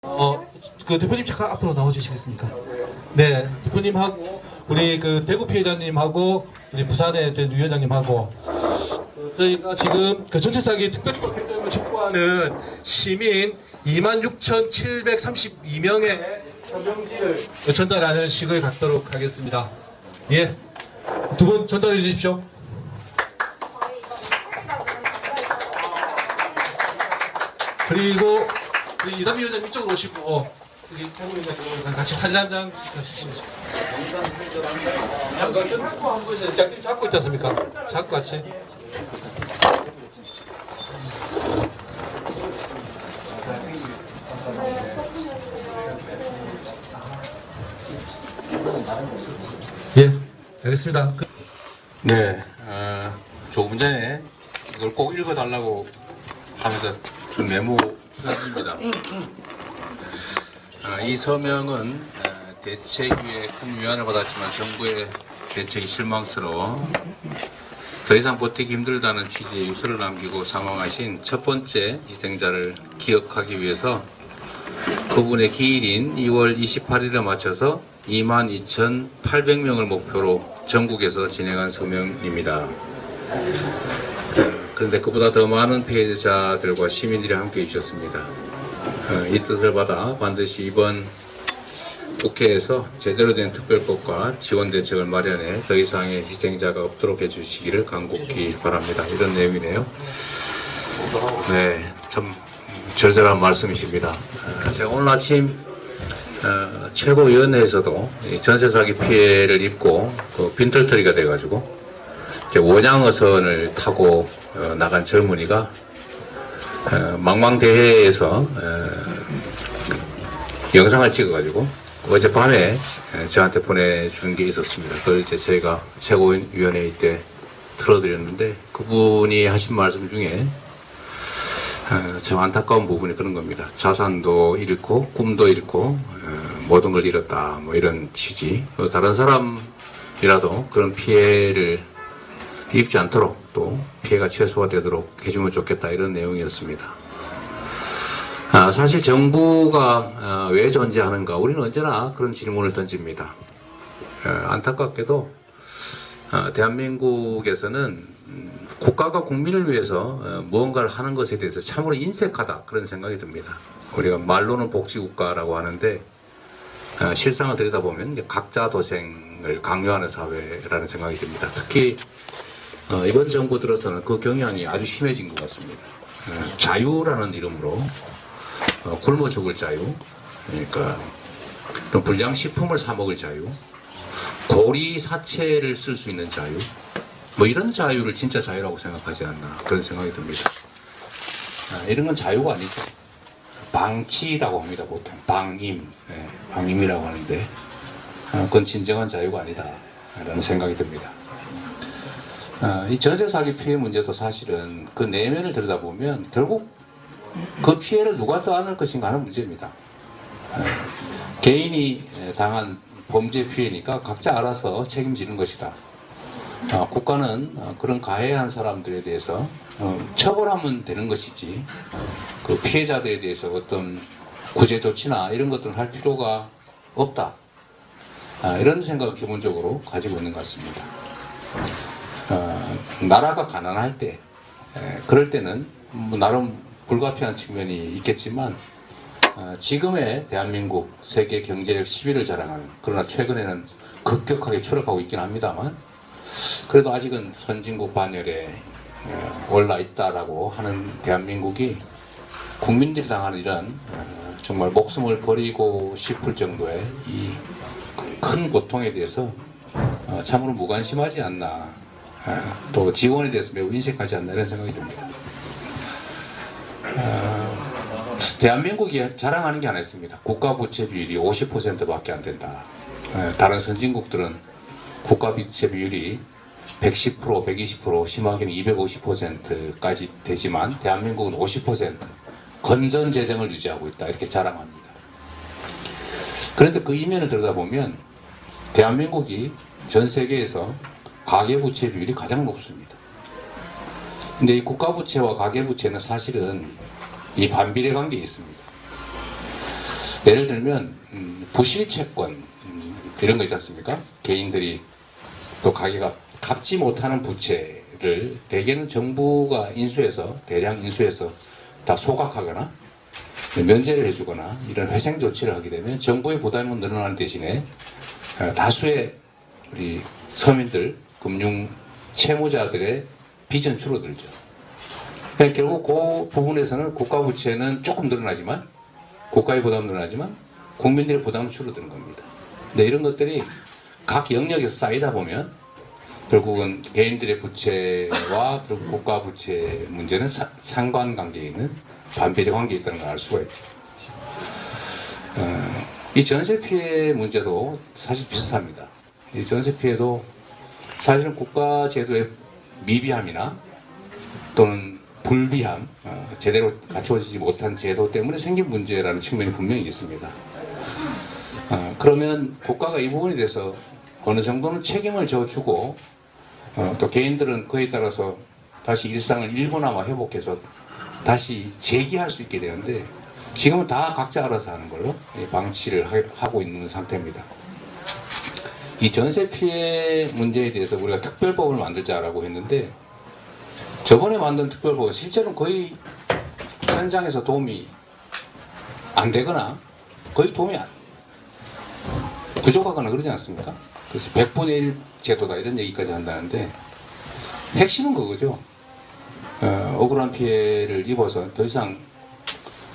그 대표님 잠깐 앞으로 나와주시겠습니까? 네, 대표님하고 우리 그 대구 피해자님하고 우리 부산의 위원장님하고 저희가 지금 그 전체 사기 특별법 획득을 촉구하는 시민 26,732명의 서명지를 전달하는 식을 갖도록 하겠습니다. 예, 두 분 전달해 주십시오. 그리고 우리 이담비 위원장 이쪽으로 오시고 여기 태국 위원장 같이 사진 한 장 하시죠. 잡고 있지 않습니까? 잡고 같이. 예, 알겠습니다. 네, 조금 전에 이걸 꼭 읽어달라고 하면서 준 메모 서명입니다. 이 서명은 대책위에 큰 위안을 받았지만 정부의 대책이 실망스러워 더 이상 버티기 힘들다는 취지의 유서를 남기고 사망하신 첫 번째 희생자를 기억하기 위해서 그분의 기일인 2월 28일에 맞춰서 22,800명을 목표로 전국에서 진행한 서명입니다. 그런데 그보다 더 많은 피해자들과 시민들이 함께 해주셨습니다. 이 뜻을 받아 반드시 이번 국회에서 제대로 된 특별법과 지원대책을 마련해 더 이상의 희생자가 없도록 해주시기를 간곡히 바랍니다. 이런 내용이네요. 네, 참 절절한 말씀이십니다. 제가 오늘 아침 최고위원회에서도 전세사기 피해를 입고 그 빈털터리가 돼가지고 원양어선을 타고 나간 젊은이가 망망대해에서 영상을 찍어가지고 어젯밤에 저한테 보내준 게 있었습니다. 그걸 이제 저희가 최고위원회 때 틀어드렸는데 그분이 하신 말씀 중에 참 안타까운 부분이 그런 겁니다. 자산도 잃고 꿈도 잃고 모든 걸 잃었다 뭐 이런 취지. 다른 사람이라도 그런 피해를 입지 않도록 또 피해가 최소화되도록 해주면 좋겠다 이런 내용이었습니다. 사실 정부가 왜 존재하는가 우리는 언제나 그런 질문을 던집니다. 안타깝게도 대한민국에서는 국가가 국민을 위해서 무언가를 하는 것에 대해서 참으로 인색하다 그런 생각이 듭니다. 우리가 말로는 복지국가라고 하는데 실상을 들여다보면 각자 도생을 강요하는 사회라는 생각이 듭니다. 특히 이번 정부 들어서는 그 경향이 아주 심해진 것 같습니다. 자유라는 이름으로 굶어 죽을 자유, 그러니까 불량식품을 사 먹을 자유, 고리 사체를 쓸 수 있는 자유, 뭐 이런 자유를 진짜 자유라고 생각하지 않나 그런 생각이 듭니다. 이런 건 자유가 아니죠. 방치라고 합니다. 보통 방임, 방임이라고 하는데 그건 진정한 자유가 아니다 라는 생각이 듭니다. 이 전세 사기 피해 문제도 사실은 그 내면을 들여다보면 결국 그 피해를 누가 떠안을 것인가 하는 문제입니다. 개인이 당한 범죄 피해니까 각자 알아서 책임지는 것이다. 국가는 그런 가해한 사람들에 대해서 처벌하면 되는 것이지 그 피해자들에 대해서 어떤 구제 조치나 이런 것들을 할 필요가 없다. 이런 생각을 기본적으로 가지고 있는 것 같습니다. 나라가 가난할 때 그럴 때는 뭐 나름 불가피한 측면이 있겠지만 지금의 대한민국 세계 경제력 10위를 자랑하는 그러나 최근에는 급격하게 추락하고 있긴 합니다만 그래도 아직은 선진국 반열에 올라 있다라고 하는 대한민국이 국민들이 당하는 이런 정말 목숨을 버리고 싶을 정도의 이 큰 고통에 대해서 참으로 무관심하지 않나 또 지원에 대해서 매우 인색하지 않나 이런 생각이 듭니다. 대한민국이 자랑하는 게 하나 있습니다. 국가 부채 비율이 50%밖에 안 된다. 다른 선진국들은 국가 부채 비율이 110%, 120%, 심하게는 250%까지 되지만 대한민국은 50% 건전 재정을 유지하고 있다 이렇게 자랑합니다. 그런데 그 이면을 들여다보면 대한민국이 전 세계에서 가계부채 비율이 가장 높습니다. 근데 이 국가부채와 가계부채는 사실은 이 반비례 관계에 있습니다. 예를 들면 부실채권 이런 거 있지 않습니까? 개인들이 또 가게가 갚지 못하는 부채를 대개는 정부가 인수해서 대량 인수해서 다 소각하거나 면제를 해주거나 이런 회생 조치를 하게 되면 정부의 부담은 늘어나는 대신에 다수의 우리 서민들, 금융 채무자들의 빚은 줄어들죠. 그러니까 결국 그 부분에서는 국가 부채는 조금 늘어나지만 국가의 부담은 늘어나지만 국민들의 부담은 줄어드는 겁니다. 근데 이런 것들이 각 영역에서 쌓이다 보면 결국은 개인들의 부채와 결국 국가 부채 문제는 상관관계에 있는 반비례 관계에 있다는 걸 알 수가 있죠. 이 전세 피해 문제도 사실 비슷합니다. 이 전세 피해도 사실은 국가 제도의 미비함이나 또는 불비함, 제대로 갖춰지지 못한 제도 때문에 생긴 문제라는 측면이 분명히 있습니다. 그러면 국가가 이 부분에 대해서 어느 정도는 책임을 져주고 또 개인들은 그에 따라서 다시 일상을 일부나마 회복해서 다시 재기할 수 있게 되는데 지금은 다 각자 알아서 하는 걸로 방치를 하고 있는 상태입니다. 이 전세 피해 문제에 대해서 우리가 특별법을 만들자라고 했는데 저번에 만든 특별법은 실제로는 거의 현장에서 도움이 안 되거나 거의 도움이 부족하거나 그러지 않습니까? 그래서 100분의 1 제도다 이런 얘기까지 한다는데 핵심은 그거죠. 억울한 피해를 입어서 더 이상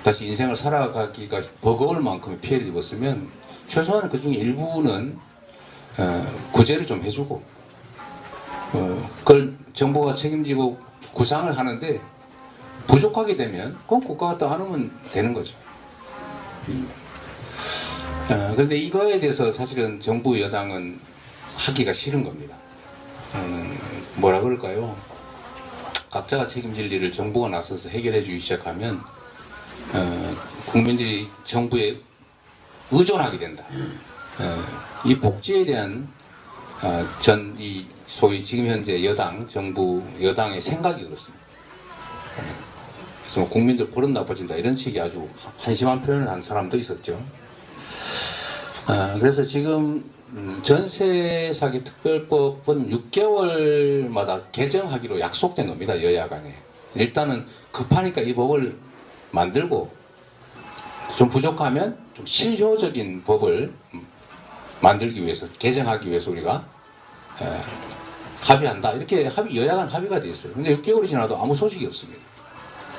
다시 인생을 살아가기가 버거울 만큼의 피해를 입었으면 최소한 그 중에 일부는 구제를 좀 해주고 그걸 정부가 책임지고 구상을 하는데 부족하게 되면 그건 국가가 또 안 하면 되는 거죠. 그런데 이거에 대해서 사실은 정부 여당은 하기가 싫은 겁니다. 뭐라 그럴까요? 각자가 책임질 일을 정부가 나서서 해결해 주기 시작하면 국민들이 정부에 의존하게 된다. 이 복지에 대한 이 소위 지금 현재 여당, 정부 여당의 생각이 그렇습니다. 그래서 국민들 버릇 나빠진다 이런 식의 아주 한심한 표현을 한 사람도 있었죠. 그래서 지금 전세 사기 특별법은 6개월마다 개정하기로 약속된 겁니다. 여야 간에. 일단은 급하니까 이 법을 만들고 좀 부족하면 좀 실효적인 법을 만들기 위해서 개정하기 위해서 우리가 합의한다. 이렇게 여야 간 합의가 되어 있어요. 근데 6개월이 지나도 아무 소식이 없습니다.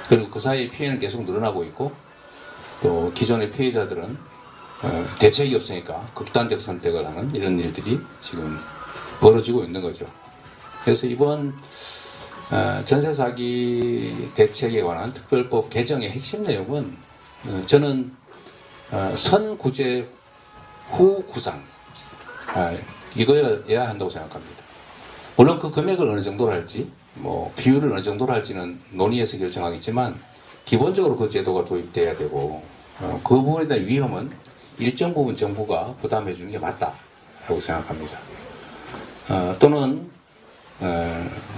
그리고 그 사이에 피해는 계속 늘어나고 있고 또 기존의 피해자들은 대책이 없으니까 극단적 선택을 하는 이런 일들이 지금 벌어지고 있는 거죠. 그래서 이번 전세 사기 대책에 관한 특별법 개정의 핵심 내용은 저는 선구제 후 구상 이거여야 한다고 생각합니다. 물론 그 금액을 어느 정도로 할지 뭐 비율을 어느 정도로 할지는 논의해서 결정하겠지만 기본적으로 그 제도가 도입돼야 되고 그 부분에 대한 위험은 일정 부분 정부가 부담해 주는 게 맞다라고 생각합니다. 또는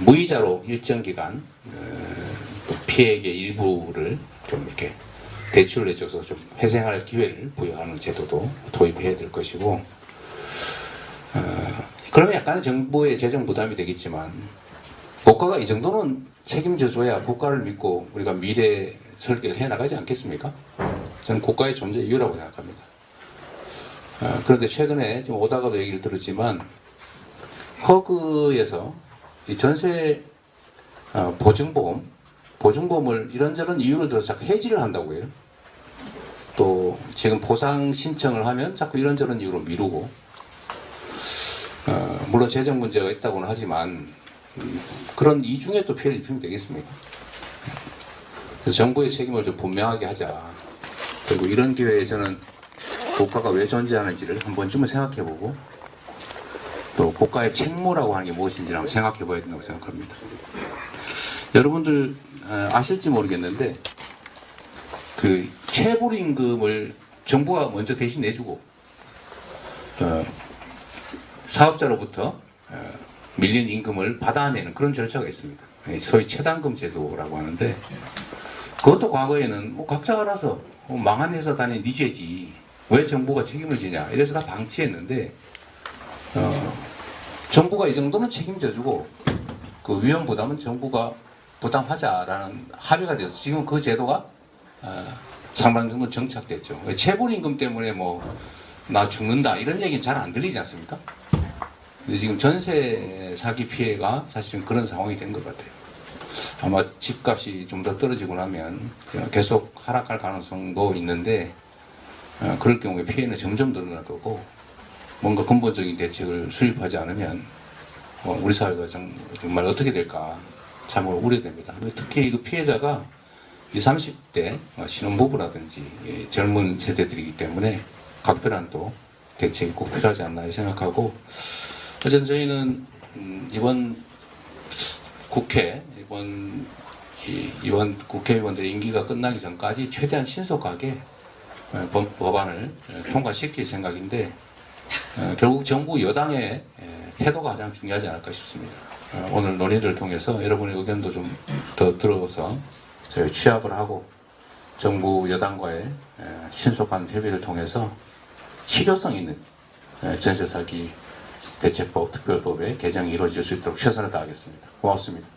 무이자로 일정 기간 피해액의 일부를 좀 이렇게 대출을 해줘서 좀 회생할 기회를 부여하는 제도도 도입해야 될 것이고 그러면 약간 정부의 재정 부담이 되겠지만 국가가 이 정도는 책임져 줘야 국가를 믿고 우리가 미래 설계를 해나가지 않겠습니까? 저는 국가의 존재 이유라고 생각합니다. 그런데 최근에 좀 오다가도 얘기를 들었지만 허그에서 이 전세 보증보험을 이런저런 이유를 들어서 자꾸 해지를 한다고 해요. 또 지금 보상 신청을 하면 자꾸 이런저런 이유로 미루고 물론 재정 문제가 있다고는 하지만 그런 이중에 또 피해를 입히면 되겠습니까? 그래서 정부의 책임을 좀 분명하게 하자. 그리고 이런 기회에 저는 국가가 왜 존재하는지를 한 번쯤은 생각해보고 또 국가의 책무라고 하는 게 무엇인지를 한번 생각해봐야 된다고 생각합니다. 여러분들 아실지 모르겠는데 그 체불임금을 정부가 먼저 대신 내주고 사업자로부터 밀린 임금을 받아내는 그런 절차가 있습니다. 소위 체당금 제도라고 하는데 그것도 과거에는 뭐 각자 알아서 망한 회사 다니 네 죄지. 왜 정부가 책임을 지냐. 이래서 다 방치했는데 정부가 이 정도는 책임져주고 그 위험 부담은 정부가 부담하자라는 합의가 돼서 지금 그 제도가 상당 정도 정착됐죠. 체불임금 때문에 뭐 나 죽는다 이런 얘기는 잘 안 들리지 않습니까? 근데 지금 전세 사기 피해가 사실은 그런 상황이 된 것 같아요. 아마 집값이 좀 더 떨어지고 나면 계속 하락할 가능성도 있는데 그럴 경우에 피해는 점점 늘어날 거고 뭔가 근본적인 대책을 수립하지 않으면 우리 사회가 정말 어떻게 될까 참으로 우려됩니다. 특히 그 피해자가 20, 30대 신혼부부라든지 젊은 세대들이기 때문에 각별한 또 대책이 꼭 필요하지 않나 생각하고 어쨌든 저희는 이번 국회 이번 국회의원들의 임기가 끝나기 전까지 최대한 신속하게 법안을 통과시킬 생각인데 결국 정부 여당의 태도가 가장 중요하지 않을까 싶습니다. 오늘 논의를 통해서 여러분의 의견도 좀 더 들어서 저희 취합을 하고 정부 여당과의 신속한 협의를 통해서 실효성 있는 전세 사기 대책법 특별법의 개정이 이루어질 수 있도록 최선을 다하겠습니다. 고맙습니다.